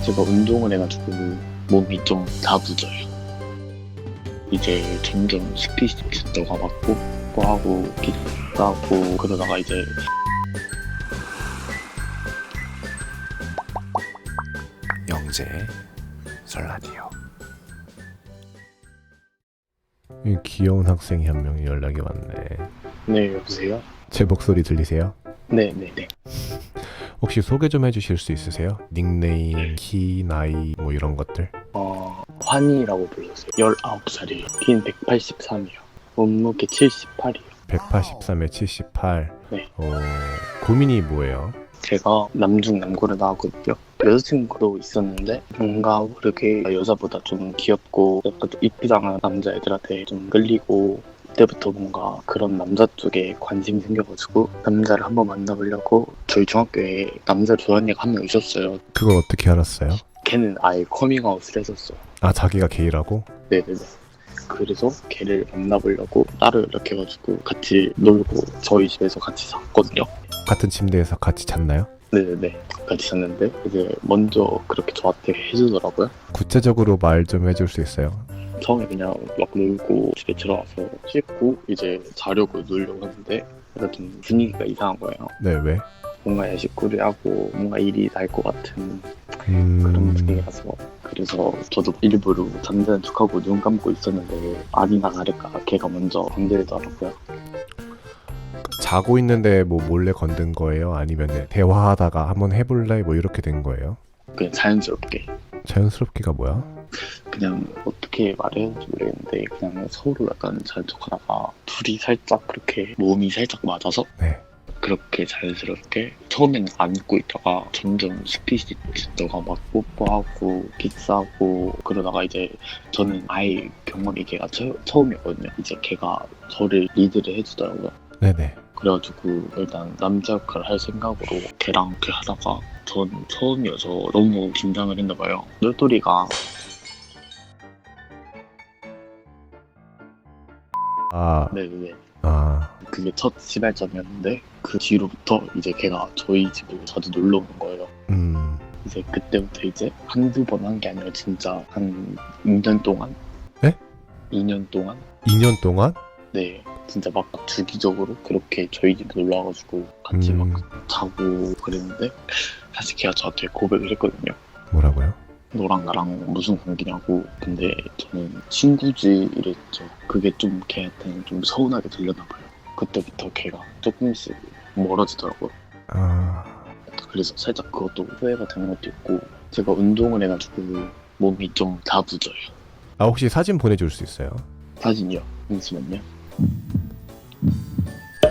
제가 운동을 해가지고 몸이 좀 다부져요. 이제 점점 스피드가 맞고 하고 기싸고 그러다가 이제 영재 설라디오. 귀여운 학생이 한 명이 연락이 왔네. 네 여보세요? 제 목소리 들리세요? 네네네. 혹시 소개 좀 해주실 수 있으세요? 닉네임, 키, 나이 뭐 이런 것들. 환희라고 불렀어요. 19살이에요. 키는 183이요. 몸무게 78이요. 183에 78. 네. 고민이 뭐예요? 제가 남중 남고를 나왔거든요. 여자친구도 있었는데 뭔가 모르게 여자보다 좀 귀엽고 약간 좀 이쁘장한 남자애들한테 좀 끌리고 그때부터 뭔가 그런 남자 쪽에 관심이 생겨가지고 남자를 한번 만나보려고 저희 중학교에 남자 좋아하는 애가 한 명 있었어요. 그걸 어떻게 알았어요? 걔는 아예 커밍아웃을 했었어요. 아, 자기가 게이라고? 네네네. 그래서 걔를 만나보려고 딸을 이렇게 해가지고 같이 놀고 저희 집에서 같이 잤거든요. 같은 침대에서 같이 잤나요? 네네네. 같이 잤는데 이제 먼저 그렇게 저한테 해주더라고요. 구체적으로 말 좀 해줄 수 있어요? 처음에 그냥 막 놀고 집에 들어와서 씻고 이제 자려고 놀려고 하는데 약간 좀 분위기가 이상한 거예요. 네, 왜? 뭔가 야식거리하고 뭔가 일이 날 것 같은 그런 분위기라서 그래서 저도 일부러 잠드는 척하고 눈 감고 있었는데 아니나 다를까 걔가 먼저 잠들더라고요. 자고 있는데 뭐 몰래 건든 거예요? 아니면 대화하다가 한번 해볼래? 뭐 이렇게 된 거예요? 그냥 자연스럽게 자연스럽게가 뭐야? 그냥 어떻게 말해야 하는지 모르겠는데 그냥 서로 약간 자는 척하다가 둘이 살짝 그렇게 몸이 살짝 맞아서 네. 그렇게 자연스럽게 처음에는 안고 있다가 점점 스피드가 막 뽀뽀하고 키스하고 그러다가 이제 저는 아예 경험이 걔가 처음이었거든요. 이제 걔가 저를 리드를 해주더라고요. 네네. 그래가지고 일단 남자 역할을 할 생각으로 걔랑 이렇게 하다가 전 처음이어서 너무 긴장을 했나봐요. 똘똘이가 아, 네네네. 그게 첫 시발점이었는데 그 뒤로부터 이제 걔가 저희 집을 자주 놀러 오는 거예요. 이제 그때부터 이제 한두 번 한 게 아니라 진짜 한 2년 동안? 네? 2년 동안? 2년 동안? 네. 진짜 막 주기적으로 그렇게 저희 집에 놀러 와가지고 같이 막 자고 그랬는데 사실 걔가 저한테 고백을 했거든요. 뭐라고요? 너랑 나랑 무슨 관계냐고. 근데 저는 친구지 이랬죠. 그게 좀 걔한테는 좀 서운하게 들렸나 봐요. 그때부터 걔가 조금씩 멀어지더라고요. 그래서 살짝 그것도 후회가 되는 것도 있고 제가 운동을 해가지고 몸이 좀 다부져요. 아, 혹시 사진 보내줄 수 있어요? 사진이요? 잠시만요.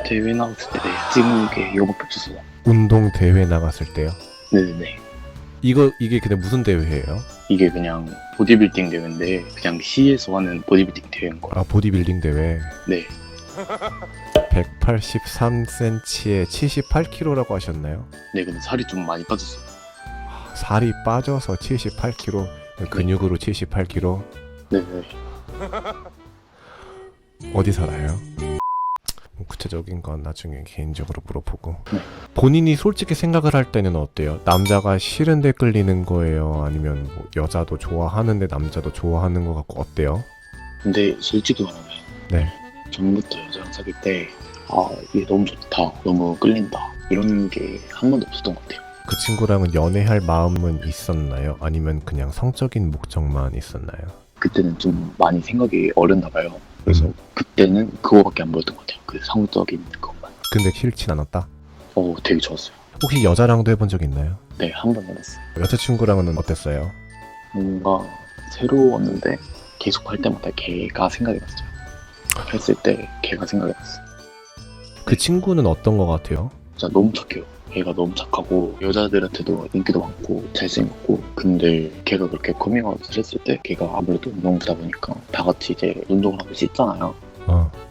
대회 나갔을 때 찍은 게 이거밖에 없었어요. 운동 대회 나갔을 때요? 네네네. 이게 그냥 무슨 대회예요? 이게 그냥 보디빌딩 대회인데 그냥 시에서 하는 보디빌딩 대회인 거예요. 아, 보디빌딩 대회. 네. 183cm에 78kg라고 하셨나요? 네, 근데 살이 좀 많이 빠졌어요. 살이 빠져서 78kg, 근육으로 78kg. 네네. 어디 살아요? 구체적인 건 나중에 개인적으로 물어보고. 네. 본인이 솔직히 생각을 할 때는 어때요? 남자가 싫은데 끌리는 거예요? 아니면 뭐 여자도 좋아하는데 남자도 좋아하는 것 같고 어때요? 근데 솔직히 말하면 네. 전부터 여자랑 사귈 때 얘 너무 좋다, 너무 끌린다 이런 게 한 번도 없었던 것 같아요. 그 친구랑은 연애할 마음은 있었나요? 아니면 그냥 성적인 목적만 있었나요? 그때는 좀 많이 생각이 어렸나 봐요. 그래서 그때는 그거밖에 안 보였던 것 같아요. 그 성적인 것만. 근데 싫진 않았다? 되게 좋았어요. 혹시 여자랑도 해본 적 있나요? 네, 한 번 해봤어요. 여자친구랑은 어땠어요? 뭔가 새로웠는데 계속 할 때마다 걔가 생각이 났어요. 했을 때 걔가 생각이 났어요. 그 친구는 어떤 것 같아요? 진짜 너무 착해요. 걔가 너무 착하고 여자들한테도 인기도 많고 잘생겼고. 근데 걔가 그렇게 커밍아웃을 했을 때 걔가 아무래도 운동부다 보니까 다 같이 이제 운동을 하고 씻잖아요.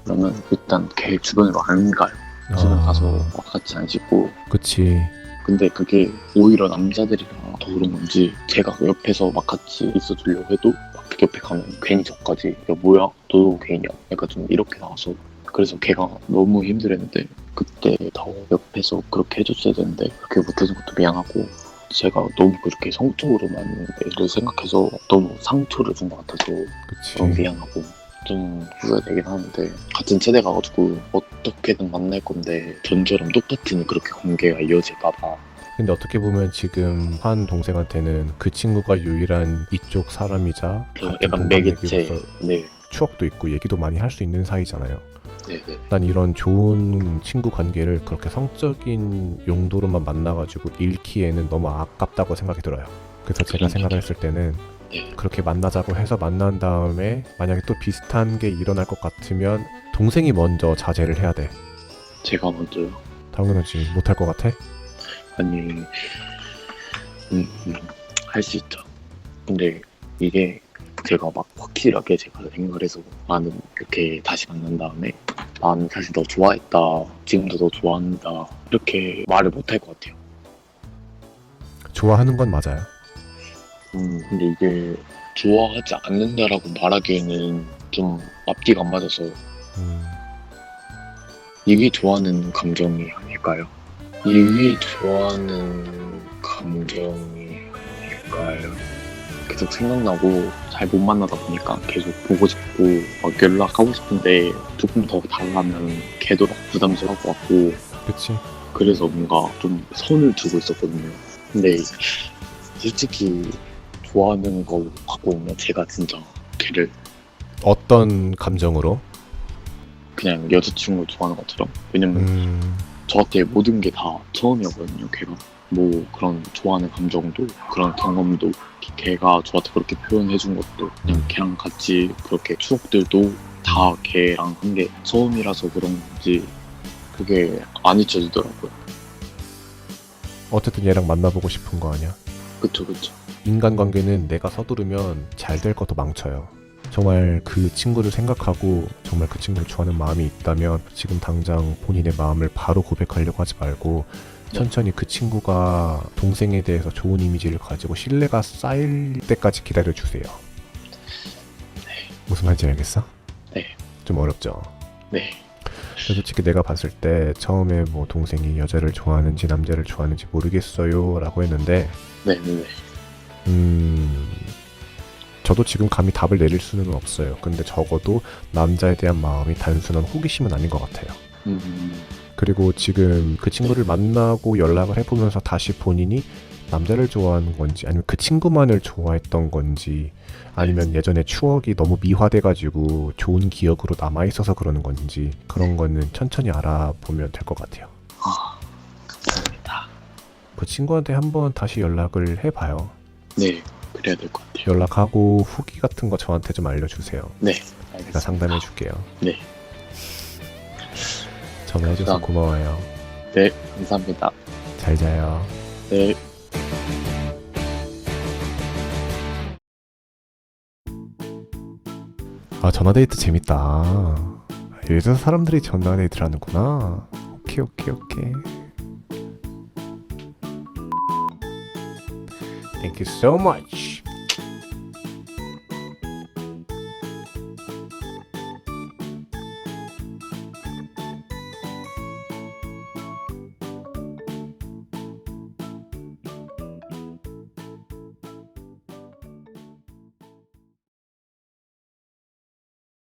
그러면 일단 걔 주변으로 안 가요. 주변 가서 막 같이 안 씻고. 그치. 근데 그게 오히려 남자들이랑 더 그런 건지 제가 그 옆에서 막 같이 있어주려고 해도 막 옆에 가면 괜히 저까지 야 뭐야 너도 괜히야 약간 좀 이렇게 나와서. 그래서 걔가 너무 힘들었는데 그때 더 옆에서 그렇게 해줬어야 되는데 그렇게 못해준 것도 미안하고 제가 너무 그렇게 성적으로만 애를 생각해서 너무 상처를 준 것 같아서 그치. 좀 미안하고 좀 후회되긴 하는데 같은 체대 가가지고 어떻게든 만날 건데 전처럼 똑같은 그렇게 관계가 이어질까봐. 근데 어떻게 보면 지금 한 동생한테는 그 친구가 유일한 이쪽 사람이자 그 같은 약간 매개체. 동갑내기로서 네. 추억도 있고 얘기도 많이 할 수 있는 사이잖아요. 네네. 난 이런 좋은 친구 관계를 그렇게 성적인 용도로만 만나가지고 잃기에는 너무 아깝다고 생각이 들어요. 그래서 제가 생각을 했을 때는 네. 그렇게 만나자고 해서 만난 다음에 만약에 또 비슷한 게 일어날 것 같으면 동생이 먼저 자제를 해야 돼. 제가 먼저요. 당연하지. 못할 것 같아? 아니, 할 수 있죠. 근데 이게 제가 막 확실하게 제가 생각을 해서 나는 이렇게 다시 만난 다음에 나는 사실 너 좋아했다. 지금도 너 좋아한다. 이렇게 말을 못 할 것 같아요. 좋아하는 건 맞아요. 근데 이게 좋아하지 않는다라고 말하기에는 좀 앞뒤가 안 맞아서 이게 좋아하는 감정이 아닐까요? 이게 좋아하는 감정이 아닐까요? 계속 생각나고 잘 못 만나다 보니까 계속 보고 싶고 막 연락하고 싶은데 조금 더 달라면 걔도 막 부담스러울 것 같고 그치? 그래서 뭔가 좀 선을 두고 있었거든요. 근데 솔직히 좋아하는 거 갖고 있는 제가 진짜 걔를 어떤 감정으로? 그냥 여자친구 좋아하는 것처럼. 왜냐면 저한테 모든 게 다 처음이었거든요. 걔가 뭐 그런 좋아하는 감정도 그런 경험도 걔가 저한테 그렇게 표현해준 것도 그냥 걔랑 같이 그렇게 추억들도 다 걔랑 한 게 처음이라서 그런지 그게 안 잊혀지더라고요. 어쨌든 얘랑 만나보고 싶은 거 아니야? 그쵸 그쵸. 인간관계는 내가 서두르면 잘 될 것도 망쳐요. 정말 그 친구를 생각하고 정말 그 친구를 좋아하는 마음이 있다면 지금 당장 본인의 마음을 바로 고백하려고 하지 말고 천천히 그 친구가 동생에 대해서 좋은 이미지를 가지고 신뢰가 쌓일 때까지 기다려주세요. 무슨 말인지 알겠어? 네. 좀 어렵죠? 네. 근데 솔직히 내가 봤을 때 처음에 뭐 동생이 여자를 좋아하는지 남자를 좋아하는지 모르겠어요 라고 했는데 네네네. 저도 지금 감히 답을 내릴 수는 없어요. 근데 적어도 남자에 대한 마음이 단순한 호기심은 아닌 것 같아요. 그리고 지금 그 친구를 만나고 연락을 해보면서 다시 본인이 남자를 좋아하는 건지 아니면 그 친구만을 좋아했던 건지 아니면 예전에 추억이 너무 미화돼가지고 좋은 기억으로 남아있어서 그러는 건지 그런 거는 천천히 알아보면 될 것 같아요. 감사합니다. 그 친구한테 한번 다시 연락을 해봐요. 네. 그래야 될 것 같아요. 연락하고 후기 같은 거 저한테 좀 알려주세요. 네. 제가 알겠습니다. 상담해줄게요. 네. 전화해줘서 고마워요. 네. 감사합니다. 잘 자요. 네. 아, 전화데이트 재밌다. 요즘 사람들이 전화데이트를 하는구나. 오케이. Thank you so much.